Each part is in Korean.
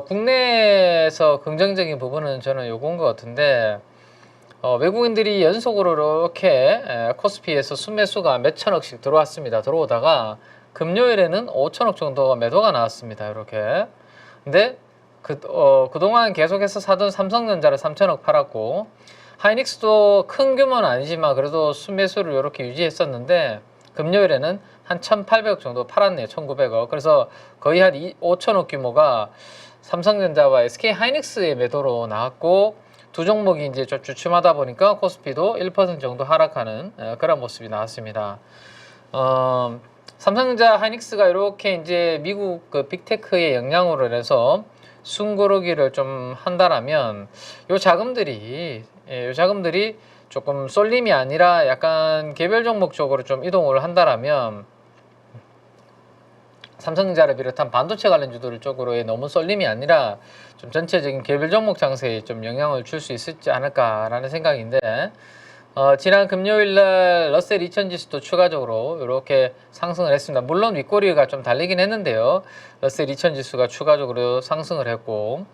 국내에서 긍정적인 부분은 저는 요건 것 같은데, 외국인들이 연속으로 이렇게 코스피에서 순매수가 몇 천억씩 들어왔습니다. 들어오다가 금요일에는 5천억 정도가 매도가 나왔습니다. 이렇게. 근데 그동안 계속해서 사던 삼성전자를 3천억 팔았고, 하이닉스도 큰 규모는 아니지만 그래도 순매수를 이렇게 유지했었는데, 금요일에는 한 1,800억 정도 팔았네요. 1,900억. 그래서 거의 한 5천억 규모가 삼성전자와 SK 하이닉스의 매도로 나왔고, 두 종목이 이제 좀 주춤하다 보니까 코스피도 1% 정도 하락하는 그런 모습이 나왔습니다. 삼성전자 하이닉스가 이렇게 이제 미국 그 빅테크의 영향으로 인해서 숨고르기를 좀 한다라면 요 자금들이 조금 쏠림이 아니라 약간 개별 종목 쪽으로 좀 이동을 한다라면 삼성전자를 비롯한 반도체 관련주들 쪽으로의 너무 쏠림이 아니라 좀 전체적인 개별 종목 장세에 좀 영향을 줄 수 있지 않을까라는 생각인데, 지난 금요일날 러셀 2000 지수도 추가적으로 이렇게 상승을 했습니다. 물론 윗꼬리가 좀 달리긴 했는데요. 러셀 2000 지수가 추가적으로 상승을 했고,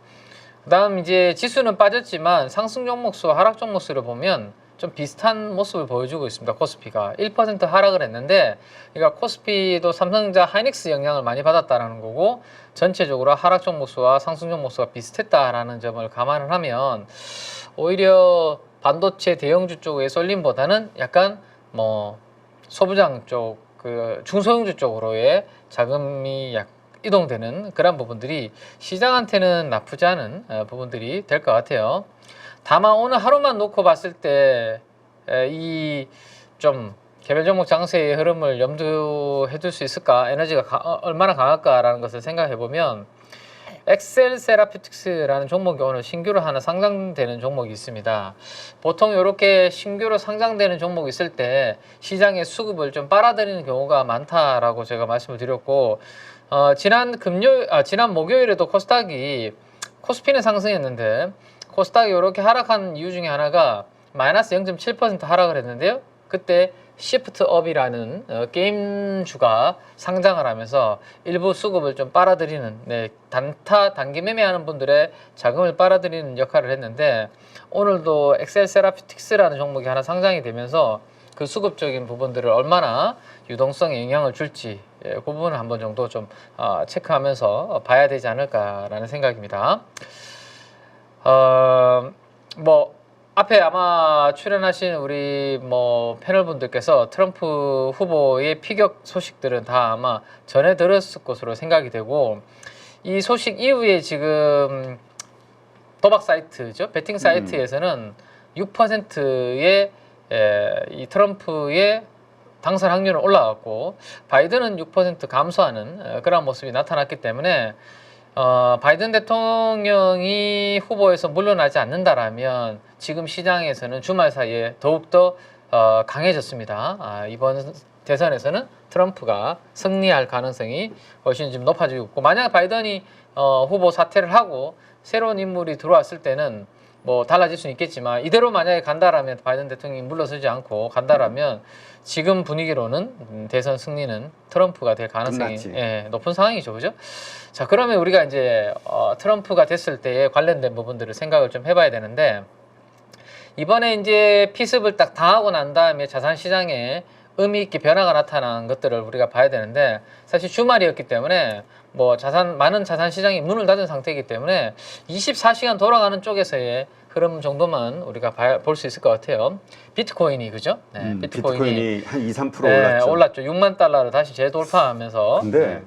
그 다음 이제 지수는 빠졌지만 상승 종목수, 하락 종목수를 보면 좀 비슷한 모습을 보여주고 있습니다. 코스피가 1% 하락을 했는데, 그러니까 코스피도 삼성전자 하이닉스 영향을 많이 받았다는 거고, 전체적으로 하락 종목수와 상승 종목수가 비슷했다라는 점을 감안을 하면 오히려 반도체 대형주 쪽의 쏠림보다는 약간 뭐 소부장 쪽, 그 중소형주 쪽으로의 자금이 이동되는 그런 부분들이 시장한테는 나쁘지 않은 부분들이 될 것 같아요. 다만 오늘 하루만 놓고 봤을 때 이 좀 개별 종목 장세의 흐름을 염두해 둘 수 있을까, 에너지가 얼마나 강할까라는 것을 생각해 보면, 엑셀 세라피틱스라는 종목이 오늘 신규로 하나 상장되는 종목이 있습니다. 보통 이렇게 신규로 상장되는 종목이 있을 때 시장의 수급을 좀 빨아들이는 경우가 많다라고 제가 말씀을 드렸고, 지난 목요일에도 코스피는 상승했는데 코스닥이 이렇게 하락한 이유 중에 하나가 마이너스 0.7% 하락을 했는데요. 그때 시프트업이라는 게임주가 상장을 하면서 일부 수급을 좀 빨아들이는, 단기 매매하는 분들의 자금을 빨아들이는 역할을 했는데, 오늘도 엑셀 세라피틱스라는 종목이 하나 상장이 되면서 그 수급적인 부분들을 얼마나 유동성에 영향을 줄지, 그 부분을 한번 정도 좀 체크하면서 봐야 되지 않을까라는 생각입니다. 앞에 아마 출연하신 우리 패널분들께서 트럼프 후보의 피격 소식들은 다 아마 전해 들었을 것으로 생각이 되고, 이 소식 이후에 지금 도박 사이트죠, 베팅 사이트에서는 6%의 이 트럼프의 당선 확률은 올라갔고, 바이든은 6% 감소하는 그런 모습이 나타났기 때문에 바이든 대통령이 후보에서 물러나지 않는다라면 지금 시장에서는 주말 사이에 더욱더 강해졌습니다. 이번 대선에서는 트럼프가 승리할 가능성이 훨씬 좀 높아지고 있고, 만약 바이든이 후보 사퇴를 하고 새로운 인물이 들어왔을 때는 뭐 달라질 수는 있겠지만, 이대로 만약에 간다라면, 바이든 대통령이 물러서지 않고 간다라면 지금 분위기로는 대선 승리는 트럼프가 될 가능성이 높은 상황이죠, 그죠? 자, 그러면 우리가 이제 트럼프가 됐을 때에 관련된 부분들을 생각을 좀 해봐야 되는데, 이번에 이제 피습을 딱 당하고 난 다음에 자산 시장에 의미 있게 변화가 나타난 것들을 우리가 봐야 되는데, 사실 주말이었기 때문에 많은 자산 시장이 문을 닫은 상태이기 때문에 24시간 돌아가는 쪽에서의 흐름 정도만 우리가 볼 수 있을 것 같아요. 비트코인이, 그죠? 비트코인이 한 2, 3% 올랐죠. 6만 달러를 다시 재돌파하면서. 근데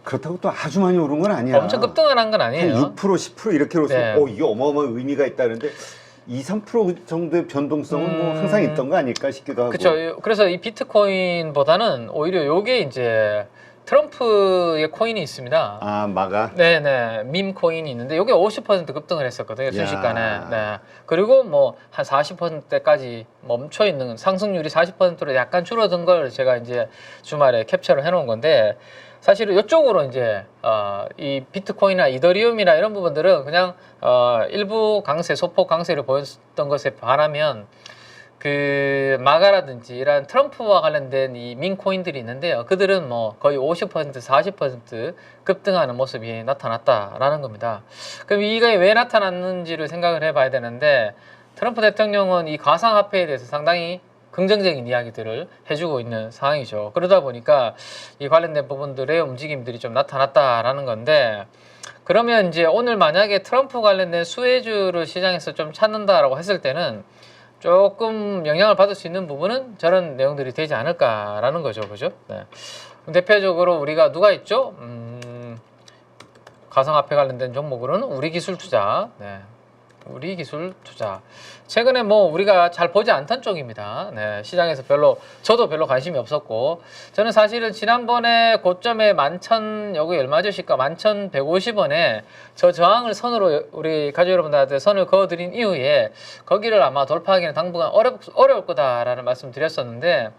그렇다고 또 아주 많이 오른 건 아니야. 엄청 급등을 한 건 아니에요. 한 6%, 10% 이렇게 오르서 이게 어마어마한 의미가 있다는데 2, 3% 정도의 변동성은 뭐 항상 있던 거 아닐까 싶기도 하고. 그렇죠. 그래서 이 비트코인보다는 오히려 요게 이제 트럼프의 코인이 있습니다. 마가? 네네. 밈 코인이 있는데 요게 50% 급등을 했었거든요, 순식간에. 네. 그리고 한 40%대까지 멈춰 있는, 상승률이 40%로 약간 줄어든 걸 제가 이제 주말에 캡처를 해놓은 건데, 사실은 이쪽으로 이제 이 비트코인이나 이더리움이나 이런 부분들은 그냥 일부 강세, 소폭 강세를 보였던 것에 반하면 그 마가라든지 이런 트럼프와 관련된 이 민코인들이 있는데요. 그들은 뭐 거의 50%, 40% 급등하는 모습이 나타났다라는 겁니다. 그럼 이게 왜 나타났는지를 생각을 해봐야 되는데 트럼프 대통령은 이 가상화폐에 대해서 상당히 긍정적인 이야기들을 해주고 있는 상황이죠. 그러다 보니까 이 관련된 부분들의 움직임들이 좀 나타났다라는 건데 그러면 이제 오늘 만약에 트럼프 관련된 수혜주를 시장에서 좀 찾는다라고 했을 때는 조금 영향을 받을 수 있는 부분은 저런 내용들이 되지 않을까라는 거죠. 그죠? 네. 대표적으로 우리가 누가 있죠? 가상화폐 관련된 종목으로는 우리기술투자. 네. 우리기술투자. 최근에 뭐 우리가 잘 보지 않던 쪽입니다. 네. 시장에서 저도 별로 관심이 없었고, 저는 사실은 지난번에 고점에 11,000, 여기 얼마죠? 시가 11,150원에 저 저항을 선으로 우리 가족 여러분들한테 선을 그어드린 이후에 거기를 아마 돌파하기는 당분간 어려울 거다라는 말씀 드렸었는데,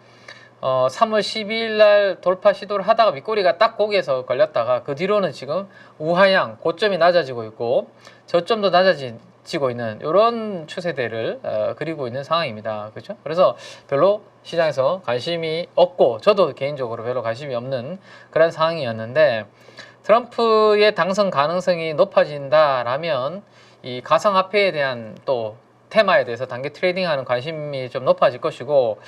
3월 12일 날 돌파 시도를 하다가 윗꼬리가 딱 거기에서 걸렸다가 그 뒤로는 지금 우하향 고점이 낮아지고 있고 저점도 낮아지고 있는 이런 추세대를 그리고 있는 상황입니다. 그렇죠? 그래서 별로 시장에서 관심이 없고 저도 개인적으로 별로 관심이 없는 그런 상황이었는데 트럼프의 당선 가능성이 높아진다라면 이 가상화폐에 대한 또 테마에 대해서 단기 트레이딩하는 관심이 좀 높아질 것이고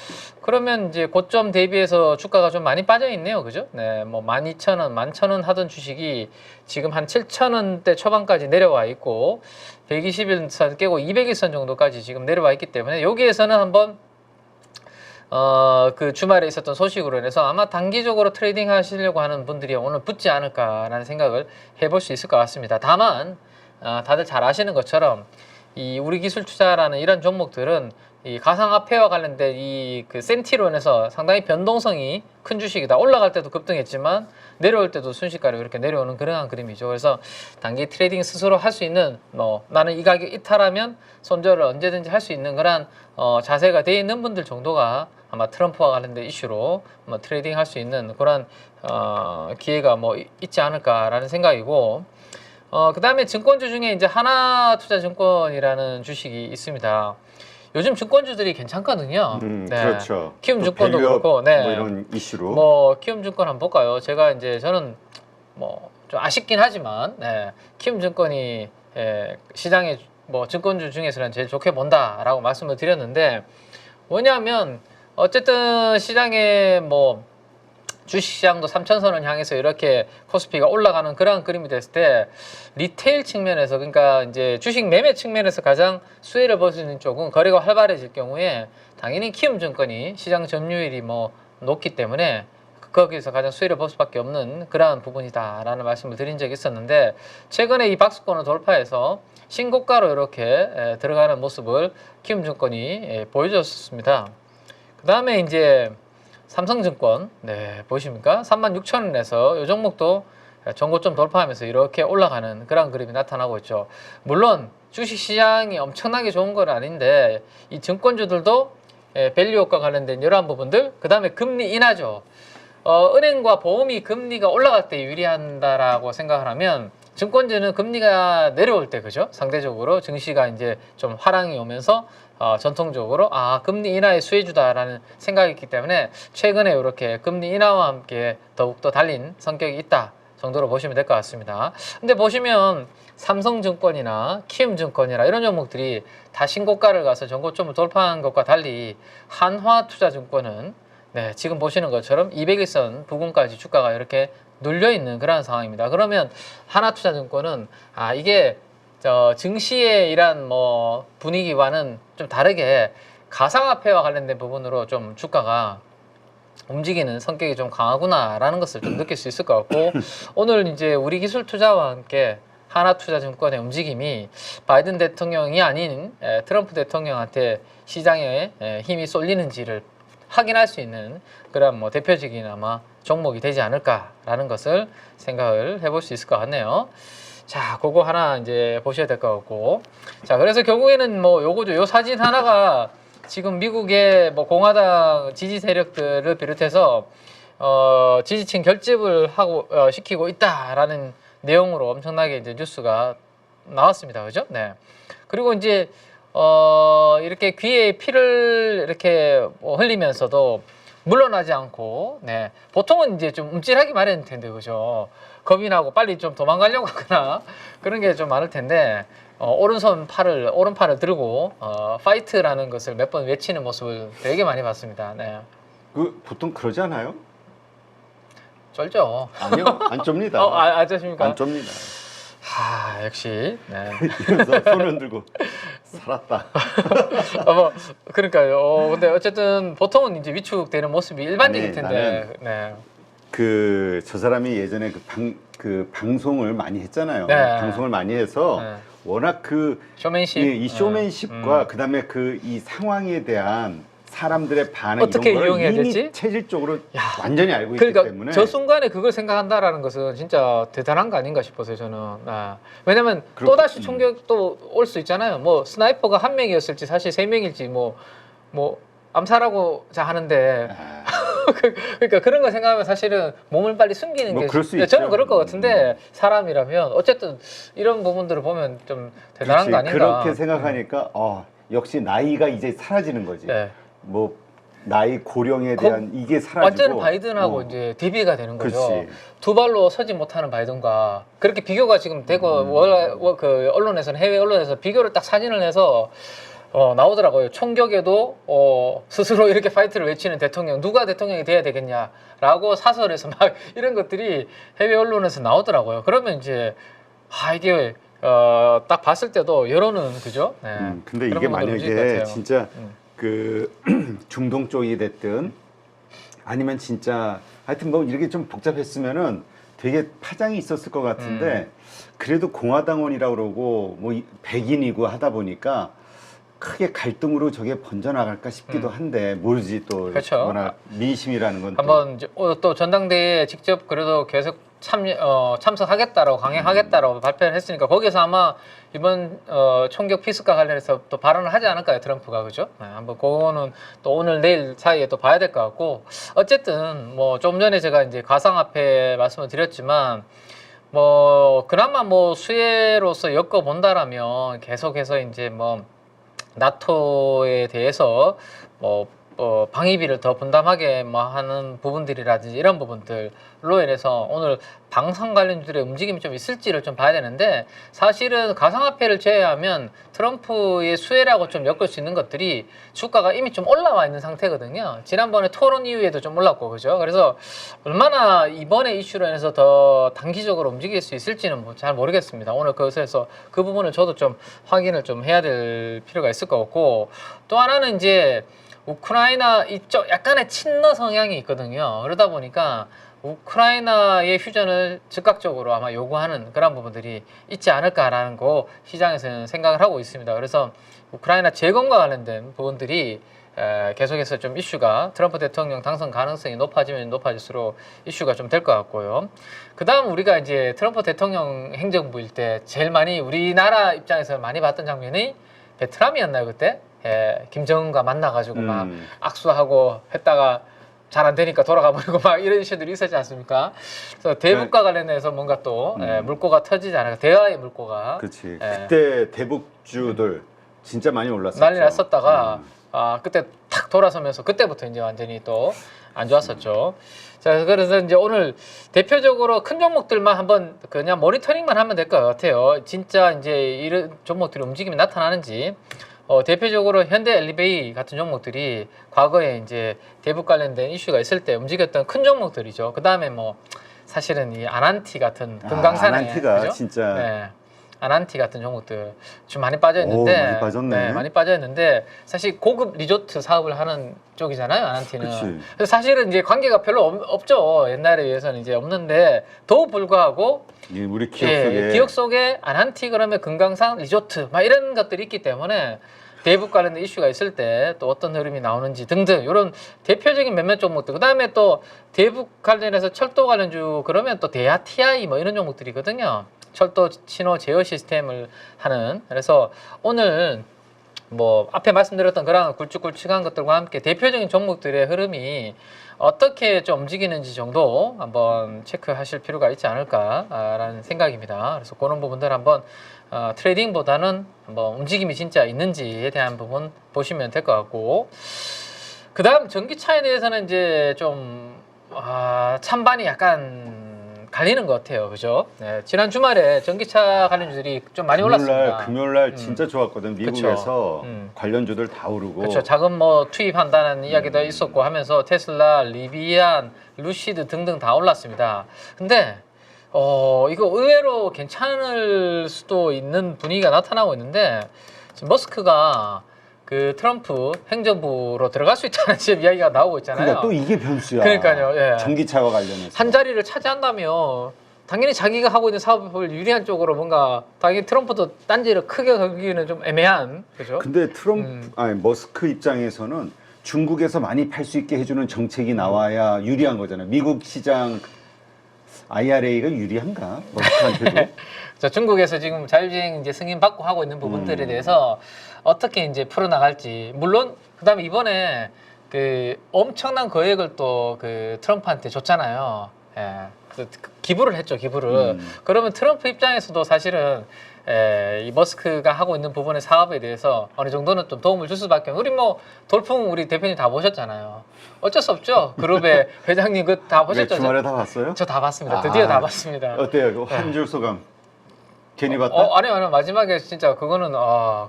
그러면 이제 고점 대비해서 주가가 좀 많이 빠져 있네요. 그죠? 네, 뭐 12,000원, 11,000원 하던 주식이 지금 한 7,000원대 초반까지 내려와 있고 120일선 깨고 200일선 정도까지 지금 내려와 있기 때문에 여기에서는 한번 그 주말에 있었던 소식으로 인해서 아마 단기적으로 트레이딩 하시려고 하는 분들이 오늘 붙지 않을까라는 생각을 해볼 수 있을 것 같습니다. 다만 다들 잘 아시는 것처럼 이 우리기술투자라는 이런 종목들은 이 가상화폐와 관련된 이 그 센티로 인해서 상당히 변동성이 큰 주식이다. 올라갈 때도 급등했지만 내려올 때도 순식간에 이렇게 내려오는 그러한 그림이죠. 그래서 단기 트레이딩 스스로 할 수 있는 나는 이 가격 이탈하면 손절을 언제든지 할 수 있는 그런 자세가 돼 있는 분들 정도가 아마 트럼프와 관련된 이슈로 트레이딩 할 수 있는 그런 기회가 있지 않을까라는 생각이고 그 다음에 증권주 중에 이제 하나투자증권이라는 주식이 있습니다. 요즘 증권주들이 괜찮거든요. 네. 그렇죠. 키움증권도 그렇고, 네. 뭐 이런 이슈로. 키움증권 한번 볼까요? 저는 좀 아쉽긴 하지만, 네. 키움증권이 시장의 증권주 중에서는 제일 좋게 본다라고 말씀을 드렸는데, 뭐냐면 어쨌든 시장에 주식시장도 3,000선을 향해서 이렇게 코스피가 올라가는 그런 그림이 됐을 때 리테일 측면에서 그러니까 이제 주식 매매 측면에서 가장 수혜를 볼 수 있는 쪽은 거래가 활발해질 경우에 당연히 키움증권이 시장 점유율이 높기 때문에 거기에서 가장 수혜를 볼 수밖에 없는 그러한 부분이다라는 말씀을 드린 적이 있었는데 최근에 이 박스권을 돌파해서 신고가로 이렇게 들어가는 모습을 키움증권이 보여줬습니다. 그 다음에 이제 삼성증권, 네, 보이십니까? 36,000원에서 이 종목도 전고점 돌파하면서 이렇게 올라가는 그런 그림이 나타나고 있죠. 물론 주식시장이 엄청나게 좋은 건 아닌데 이 증권주들도 밸류업과 관련된 이러한 부분들, 그 다음에 금리 인하죠. 은행과 보험이 금리가 올라갈 때 유리한다라고 생각을 하면 증권주는 금리가 내려올 때, 그죠? 상대적으로 증시가 이제 좀 화랑이 오면서 전통적으로 금리 인하의 수혜주다라는 생각이 있기 때문에 최근에 이렇게 금리 인하와 함께 더욱더 달린 성격이 있다 정도로 보시면 될 것 같습니다. 근데 보시면 삼성증권이나 키움증권이나 이런 종목들이 다 신고가를 가서 전고점을 돌파한 것과 달리 한화투자증권은 지금 보시는 것처럼 200일선 부근까지 주가가 이렇게 눌려 있는 그런 상황입니다. 그러면 하나투자증권은 이게 증시의 이런 분위기와는 좀 다르게 가상화폐와 관련된 부분으로 좀 주가가 움직이는 성격이 좀 강하구나라는 것을 좀 느낄 수 있을 것 같고 오늘 이제 우리기술투자와 함께 하나투자증권의 움직임이 바이든 대통령이 아닌 트럼프 대통령한테 시장에 힘이 쏠리는지를 확인할 수 있는 그런 대표적인 아마 종목이 되지 않을까라는 것을 생각을 해볼 수 있을 것 같네요. 자, 그거 하나 이제 보셔야 될 것 같고. 자, 그래서 결국에는 요거죠. 요 사진 하나가 지금 미국의 공화당 지지 세력들을 비롯해서 지지층 결집을 시키고 있다라는 내용으로 엄청나게 이제 뉴스가 나왔습니다. 그죠? 네. 그리고 이제 이렇게 귀에 피를 이렇게 흘리면서도 물러나지 않고, 네. 보통은 이제 좀 움찔하기 마련일 텐데, 그죠? 겁이 나고 빨리 좀 도망가려고 하거나 그런 게 좀 많을 텐데, 오른팔을 들고, 파이트라는 것을 몇 번 외치는 모습을 되게 많이 봤습니다. 네. 그 보통 그러지 않아요? 쩔죠. 아니요, 안 쩝니다. 아저십니까? 안 쩝니다. 역시. 네. 이러면서 손을 흔들고 살았다. 그러니까요. 근데 어쨌든 보통은 이제 위축되는 모습이 일반적일 아니, 텐데. 네. 저 사람이 예전에 그 방송을 많이 했잖아요. 네. 방송을 많이 해서 네. 워낙 쇼맨십. 이 쇼맨십과 그다음에 이 상황에 대한 사람들의 반응 어떻게 이런 걸 이용해야 이미 될지? 체질적으로 야. 완전히 알고 있기 그러니까 때문에 저 순간에 그걸 생각한다라는 것은 진짜 대단한 거 아닌가 싶어서요, 저는. 왜냐면 또다시 총격도 올 수 있잖아요. 뭐 스나이퍼가 한 명이었을지 사실 세 명일지 뭐 암살하고자 하는데 그러니까 그런 거 생각하면 사실은 몸을 빨리 숨기는 뭐 게 그럴 수 저는 있죠. 그럴 것 같은데 사람이라면 어쨌든 이런 부분들을 보면 좀 대단한 그렇지. 거 아닌가. 그렇게 생각하니까 역시 나이가 이제 사라지는 거지. 네. 뭐 나이 고령에 대한 이게 사라지고 완전 바이든하고 이제 대비가 되는 거죠. 그렇지. 두 발로 서지 못하는 바이든과 그렇게 비교가 지금 되고 그 언론에서는 해외 언론에서 비교를 딱 사진을 내서 나오더라고요. 총격에도 스스로 이렇게 파이트를 외치는 대통령 누가 대통령이 돼야 되겠냐라고 사설에서 막 이런 것들이 해외 언론에서 나오더라고요. 그러면 이제 이게 딱 봤을 때도 여론은 그죠? 네. 근데 그런 이게 부분도 움직일 것 만약에 같아요. 진짜 그 중동 쪽이 됐든 아니면 진짜 하여튼 뭐 이렇게 좀 복잡했으면은 되게 파장이 있었을 것 같은데 그래도 공화당원이라고 그러고 뭐 백인이고 하다 보니까 크게 갈등으로 저게 번져나갈까 싶기도 한데 모르지 또 그렇죠. 워낙 민심이라는 건 한번 이제 또 전당대회에 직접 그래도 계속 참석하겠다라고 강행하겠다라고 발표를 했으니까 거기서 아마 이번 총격 피습과 관련해서 또 발언을 하지 않을까요, 트럼프가. 그죠? 네, 한번 그거는 또 오늘 내일 사이에 또 봐야 될 것 같고, 어쨌든 뭐 좀 전에 제가 이제 가상화폐 말씀을 드렸지만 뭐 그나마 뭐 수혜로서 엮어 본다라면 계속해서 이제 뭐 나토에 대해서 방위비를 더 분담하게 하는 부분들이라든지 이런 부분들로 인해서 오늘 방산 관련주들의 움직임이 좀 있을지를 좀 봐야 되는데, 사실은 가상화폐를 제외하면 트럼프의 수혜라고 좀 엮을 수 있는 것들이 주가가 이미 좀 올라와 있는 상태거든요. 지난번에 토론 이후에도 좀 올랐고, 그죠? 그래서 얼마나 이번에 이슈로 인해서 더 단기적으로 움직일 수 있을지는 잘 모르겠습니다. 오늘 그것에서 그 부분을 저도 좀 확인을 좀 해야 될 필요가 있을 것 같고, 또 하나는 이제 우크라이나 이쪽 약간의 친러 성향이 있거든요. 그러다 보니까 우크라이나의 휴전을 즉각적으로 아마 요구하는 그런 부분들이 있지 않을까라는 거 시장에서는 생각을 하고 있습니다. 그래서 우크라이나 재건과 관련된 부분들이 계속해서 좀 이슈가, 트럼프 대통령 당선 가능성이 높아지면 높아질수록 이슈가 좀 될 것 같고요. 그 다음 우리가 이제 트럼프 대통령 행정부일 때 제일 많이 우리나라 입장에서 많이 봤던 장면이 베트남이었나요, 그때? 김정은과 만나가지고 막 악수하고 했다가 잘 안 되니까 돌아가 버리고 막 이런 이슈들이 있었지 않습니까? 그래서 대북과 관련해서 뭔가 또 물꼬가 터지지 않을까, 대화의 물꼬가. 그렇지. 그때 대북주들 진짜 많이 올랐었죠. 난리 났었다가 그때 탁 돌아서면서 그때부터 이제 완전히 또 안 좋았었죠. 자, 그래서 이제 오늘 대표적으로 큰 종목들만 한번 그냥 모니터링만 하면 될 것 같아요. 진짜 이제 이런 종목들이 움직임이 나타나는지. 대표적으로 현대 엘리베이 같은 종목들이 과거에 이제 대북 관련된 이슈가 있을 때 움직였던 큰 종목들이죠. 그 다음에 뭐 사실은 이 아난티 같은 금강산에, 아난티가 그죠? 진짜 네. 아난티 같은 종목들 좀 많이 빠져 있는데, 많이 빠졌네. 네, 많이 빠져 있는데 사실 고급 리조트 사업을 하는 쪽이잖아요, 아난티는. 그치. 그래서 사실은 이제 관계가 별로 없죠. 옛날에 비해서는 이제 없는데 더 불구하고 우리 기억 속에 아난티 그러면 금강산 리조트 막 이런 것들이 있기 때문에 대북 관련된 이슈가 있을 때 또 어떤 흐름이 나오는지 등등 이런 대표적인 몇몇 종목들, 그 다음에 또 대북 관련해서 철도 관련주 그러면 또 대하 TI 뭐 이런 종목들이거든요. 철도 신호 제어 시스템을 하는. 그래서 오늘 뭐 앞에 말씀드렸던 그런 굵직굵직한 것들과 함께 대표적인 종목들의 흐름이 어떻게 좀 움직이는지 정도 한번 체크하실 필요가 있지 않을까라는 생각입니다. 그래서 그런 부분들 한번 트레이딩보다는 한번 움직임이 진짜 있는지에 대한 부분 보시면 될 것 같고, 그 다음 전기차에 대해서는 이제 좀 찬반이 약간 갈리는 것 같아요. 그죠? 네, 지난 주말에 전기차 관련주들이 좀 많이 올랐습니다. 금요일날 진짜 좋았거든. 미국에서 관련주들 다 오르고. 그렇죠. 자금 뭐 투입한다는 이야기도 있었고 하면서 테슬라, 리비안, 루시드 등등 다 올랐습니다. 근데 이거 의외로 괜찮을 수도 있는 분위기가 나타나고 있는데, 지금 머스크가 그 트럼프 행정부로 들어갈 수 있다는 지금 이야기가 나오고 있잖아요. 그러니까 또 이게 변수야. 그러니까요. 예. 전기차와 관련해서. 한 자리를 차지한다면 당연히 자기가 하고 있는 사업을 유리한 쪽으로 뭔가, 당연히 트럼프도 딴지를 크게 걸기는 좀 애매한, 그죠? 근데 머스크 입장에서는 중국에서 많이 팔 수 있게 해주는 정책이 나와야 유리한 거잖아요. 미국 시장 IRA가 유리한가? 머스크한테도? 자, 중국에서 지금 자율주행 이제 승인 받고 하고 있는 부분들에 대해서 어떻게 이제 풀어나갈지. 물론 그다음에 이번에 그 엄청난 거액을 또 그 트럼프한테 줬잖아요. 예. 그 기부를 했죠, 기부를. 그러면 트럼프 입장에서도 사실은 이 머스크가 하고 있는 부분의 사업에 대해서 어느 정도는 좀 도움을 줄 수밖에. 우리 뭐 돌풍 우리 대표님 다 보셨잖아요. 어쩔 수 없죠. 그룹의 회장님 그 다 보셨죠? 네, 주말에 다 봤어요? 저 다 봤습니다. 드디어 다 봤습니다. 어때요? 한 줄 소감. 괜히 봤다? 아니요. 마지막에 진짜 그거는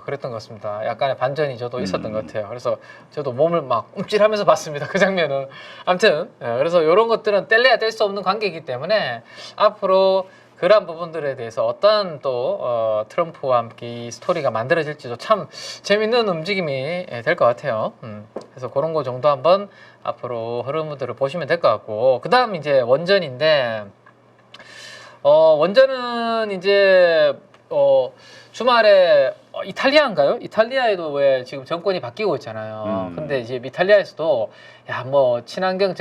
그랬던 것 같습니다. 약간의 반전이 저도 있었던 것 같아요. 그래서 저도 몸을 막 움찔하면서 봤습니다. 그 장면은. 아무튼 그래서 이런 것들은 뗄래야 뗄 수 없는 관계이기 때문에 앞으로 그러한 부분들에 대해서 어떤 또 트럼프와 함께 이 스토리가 만들어질지도 참 재밌는 움직임이 될 것 같아요. 그래서 그런 거 정도 한번 앞으로 흐름들을 보시면 될 것 같고, 그 다음 이제 원전인데, 원전은 이제 주말에 이탈리아인가요? 이탈리아에도 왜 지금 정권이 바뀌고 있잖아요. 근데 이제 이탈리아에서도 야 뭐 친환경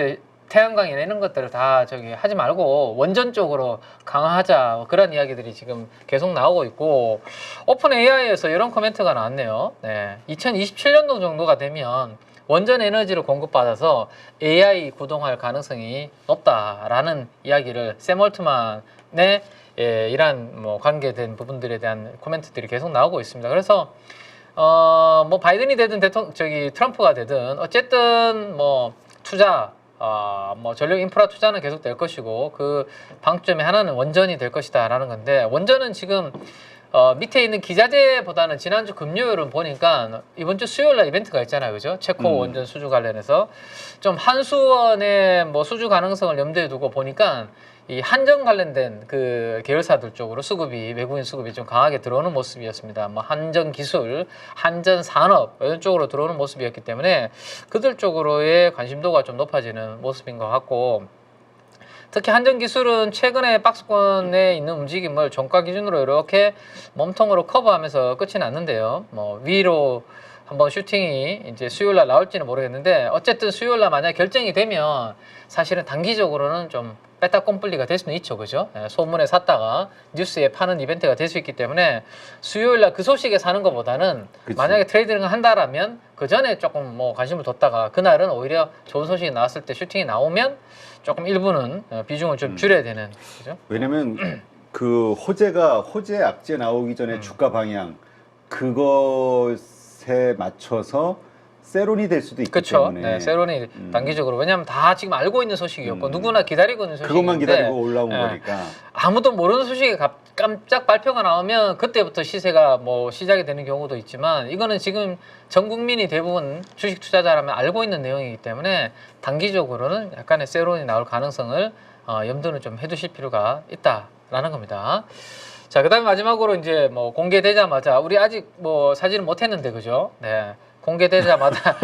태양광 이런 것들을 다 저기 하지 말고 원전 쪽으로 강화하자, 뭐 그런 이야기들이 지금 계속 나오고 있고, 오픈 AI에서 이런 코멘트가 나왔네요. 네, 2027년도 정도가 되면 원전 에너지를 공급받아서 AI 구동할 가능성이 높다라는 이야기를 샘 올트만의 이러한 뭐 관계된 부분들에 대한 코멘트들이 계속 나오고 있습니다. 그래서 뭐 바이든이 되든 트럼프가 되든 어쨌든 뭐 투자, 뭐 전력 인프라 투자는 계속 될 것이고, 그 방점의 하나는 원전이 될 것이다라는 건데, 원전은 지금 밑에 있는 기자재보다는 지난주 금요일은 보니까 이번 주 수요일 날 이벤트가 있잖아요. 그죠? 체코 원전 수주 관련해서 좀 한수원의 뭐 수주 가능성을 염두에 두고 보니까 이 한전 관련된 그 계열사들 쪽으로 외국인 수급이 좀 강하게 들어오는 모습이었습니다. 뭐 한전 기술, 한전 산업 이런 쪽으로 들어오는 모습이었기 때문에 그들 쪽으로의 관심도가 좀 높아지는 모습인 것 같고, 특히 한전기술은 최근에 박스권에 있는 움직임을 종가 기준으로 이렇게 몸통으로 커버하면서 끝이 났는데요. 뭐 위로 한번 슈팅이 이제 수요일날 나올지는 모르겠는데, 어쨌든 수요일날 만약 결정이 되면 사실은 단기적으로는 좀 빼딱 꼼뿔리가 될 수는 있죠. 그죠? 소문에 샀다가 뉴스에 파는 이벤트가 될 수 있기 때문에 수요일날 그 소식에 사는 것보다는 그치. 만약에 트레이딩을 한다라면 그 전에 조금 뭐 관심을 뒀다가 그날은 오히려 좋은 소식이 나왔을 때 슈팅이 나오면 조금 일부는 비중을 좀 줄여야 되는, 그죠? 왜냐면 그 호재 악재 나오기 전에 주가 방향 그것에 맞춰서 세론이 될 수도 있기 그렇죠. 때문에. 네, 세론이 단기적으로, 왜냐하면 다 지금 알고 있는 소식이었고 누구나 기다리고 있는 소식인데 그것만 기다리고 올라온 거니까. 아무도 모르는 소식이 깜짝 발표가 나오면 그때부터 시세가 뭐 시작이 되는 경우도 있지만, 이거는 지금 전 국민이 대부분 주식 투자자라면 알고 있는 내용이기 때문에 단기적으로는 약간의 세론이 나올 가능성을 염두는 좀 해두실 필요가 있다라는 겁니다. 자, 그다음에 마지막으로 이제 뭐 공개되자마자, 우리 아직 뭐 사진은 못 했는데, 그죠? 네. 공개되자마자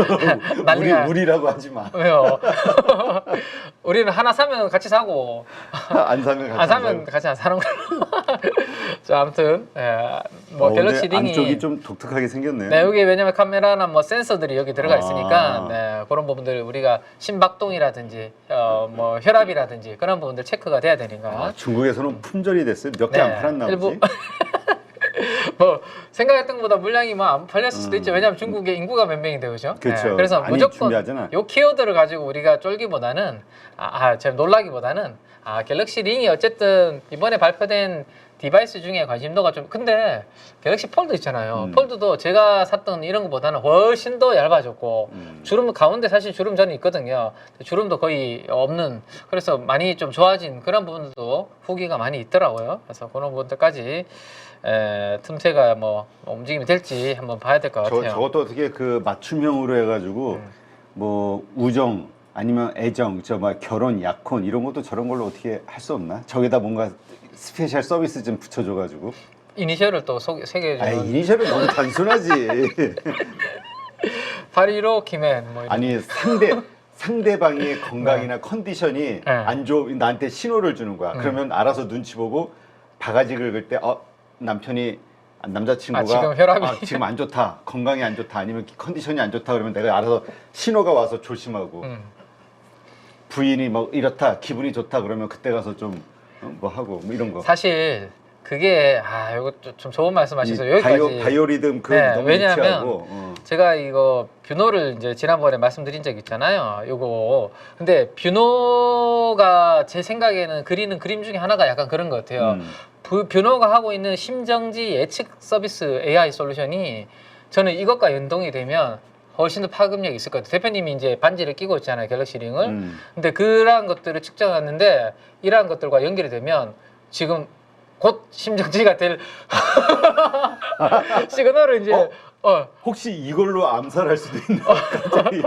난리가. 우리라고 하지 마. 왜요? 우리는 하나 사면 같이 사고 안 사면 같이 안 사면 같이 안 사는 걸로. 자, 아무튼 뭐 갤럭시 링이 안쪽이 좀 독특하게 생겼네요. 네, 여기 왜냐면 카메라나 뭐 센서들이 여기 들어가 아. 있으니까 네, 그런 부분들 우리가 심박동이라든지 뭐 혈압이라든지 그런 부분들 체크가 돼야 되니까. 중국에서는 품절이 됐어요. 몇 개 안 팔았나 일부 보지? 뭐 생각했던 것보다 물량이 뭐 안 팔렸을 수도 있죠. 왜냐하면 중국의 인구가 몇 명인데 그죠? 그렇죠. 그래서 많이 무조건 준비하잖아. 요 키워드를 가지고 우리가 쫄기보다는 제가 놀라기보다는 갤럭시 링이 어쨌든 이번에 발표된 디바이스 중에 관심도가 좀 근데 갤럭시 폴드 있잖아요. 폴드도 제가 샀던 이런 것보다는 훨씬 더 얇아졌고 주름 가운데 사실 주름 전이 있거든요. 주름도 거의 없는 그래서 많이 좀 좋아진 그런 부분도 후기가 많이 있더라고요. 그래서 그런 부분들까지 틈새가 뭐 움직임이 될지 한번 봐야 될 것 같아요. 저것도 어떻게 그 맞춤형으로 해가지고 뭐 우정 아니면 애정, 막 결혼, 약혼 이런 것도 저런 걸로 어떻게 할 수 없나? 저기다 뭔가 스페셜 서비스 좀 붙여줘가지고. 이니셜을 또 새겨주는. 이니셜은 너무 단순하지. 815 김앤 뭐 이런. 아니 상대방의 건강이나 컨디션이 안 좋, 나한테 신호를 주는 거야. 그러면 알아서 눈치 보고 바가지 긁을 때 남편이 남자친구가 지금 혈압이 지금 안 좋다, 건강이 안 좋다, 아니면 컨디션이 안 좋다 그러면 내가 알아서 신호가 와서 조심하고 부인이 뭐 이렇다, 기분이 좋다 그러면 그때 가서 좀 뭐 하고 뭐 이런 거. 사실 그게 이거 좀 좋은 말씀하셔서 여기까지. 바이오리듬 너무 왜냐하면 유치하고, 제가 이거 뷰노를 이제 지난번에 말씀드린 적 있잖아요. 요거 근데 뷰노가 제 생각에는 그리는 그림 중에 하나가 약간 그런 것 같아요. 뷰노가 하고 있는 심정지 예측 서비스 AI 솔루션이 저는 이것과 연동이 되면 훨씬 더 파급력이 있을 것 같아요. 대표님이 이제 반지를 끼고 있잖아요, 갤럭시 링을. 근데 그러한 것들을 측정했는데 이러한 것들과 연결이 되면 지금 곧 심정지가 될 시그널을 이제 혹시 이걸로 암살할 수도 있나? 갑자기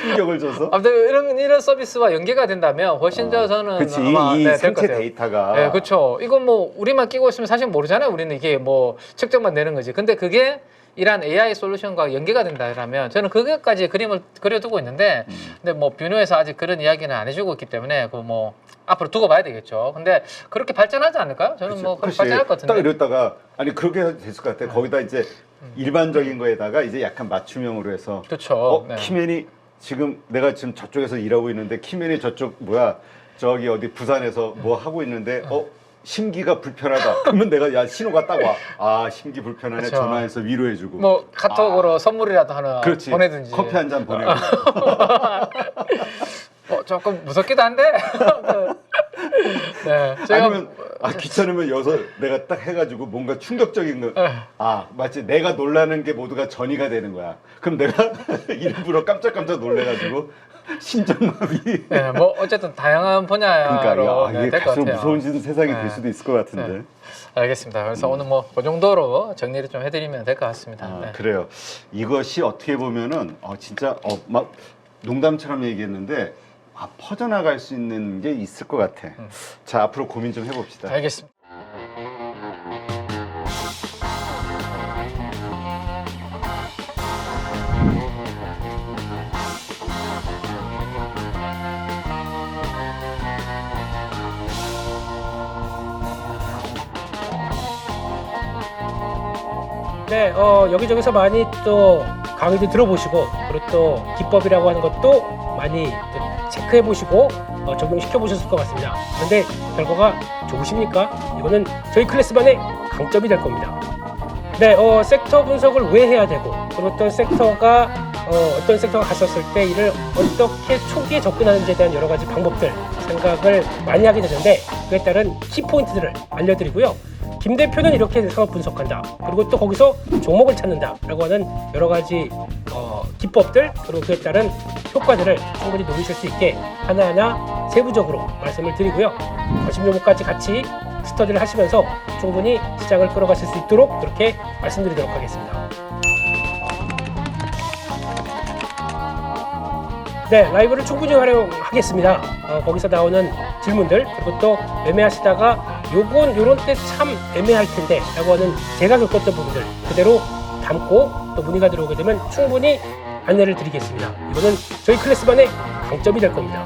충격을 줘서. 아무튼 이런 서비스와 연계가 된다면 훨씬 더 저는 그치, 아마 이 될 것 생체 같아요. 데이터가. 네, 그렇죠. 이건 뭐 우리만 끼고 있으면 사실 모르잖아요. 우리는 이게 뭐 측정만 되는 거지. 근데 그게 이러한 AI 솔루션과 연계가 된다면 저는 그것까지 그림을 그려두고 있는데 근데 뭐 뷰노에서 아직 그런 이야기는 안 해주고 있기 때문에 그 뭐 앞으로 두고 봐야 되겠죠. 근데 그렇게 발전하지 않을까요? 저는 뭐 그렇게 발전할 것 같은데. 딱 이랬다가 아니 그렇게 됐을 것 같아. 거기다 이제 일반적인 거에다가 이제 약간 맞춤형으로 해서 그렇죠. 키맨이 지금 내가 지금 저쪽에서 일하고 있는데 키맨이 저쪽 저기 어디 부산에서 뭐 하고 있는데 심기가 불편하다. 그러면 내가 신호가 딱 와. 심기 불편하네. 그쵸. 전화해서 위로해주고. 뭐 카톡으로 선물이라도 하나 그렇지. 보내든지. 커피 한 잔 보내고. 조금 무섭기도 한데. 네, 제가 아니면 귀찮으면 여기서 내가 딱 해가지고 뭔가 충격적인 거. 마치 내가 놀라는 게 모두가 전이가 되는 거야. 그럼 내가 일부러 깜짝깜짝 놀래가지고 심장마비. 네, 뭐 어쨌든 다양한 분야로 그러니까 이게 될 것 갈수록 같아요. 무서운 세상이 될 수도 있을 것 같은데. 네. 알겠습니다. 그래서 오늘 뭐 그 정도로 정리를 좀 해드리면 될 것 같습니다. 네. 그래요. 이것이 어떻게 보면은 진짜 막 농담처럼 얘기했는데 퍼져나갈 수 있는 게 있을 것 같아. 자, 앞으로 고민 좀 해봅시다. 알겠습니다. 네, 여기저기서 많이 또 강의도 들어보시고 그리고 또 기법이라고 하는 것도 많이 또 체크해 보시고 적용시켜 보셨을 것 같습니다. 그런데 결과가 좋으십니까? 이거는 저희 클래스반의 강점이 될 겁니다. 네, 섹터 분석을 왜 해야 되고 그리고 어떤 섹터가 갔었을 때 이를 어떻게 초기에 접근하는지에 대한 여러 가지 방법들 생각을 많이 하게 되는데 그에 따른 키포인트들을 알려드리고요. 김 대표는 이렇게 상업 분석한다. 그리고 또 거기서 종목을 찾는다. 라고 하는 여러 가지 기법들 그리고 그에 따른 효과들을 충분히 노리실 수 있게 하나하나 세부적으로 말씀을 드리고요. 관심 종목까지 같이 스터디를 하시면서 충분히 시장을 끌어가실 수 있도록 그렇게 말씀드리도록 하겠습니다. 네, 라이브를 충분히 활용하겠습니다. 거기서 나오는 질문들 그리고 또 매매하시다가 요런 때 참 애매할 텐데 라고 하는 제가 겪었던 부분들 그대로 담고 또 문의가 들어오게 되면 충분히 안내를 드리겠습니다. 이거는 저희 클래스반의 강점이 될 겁니다.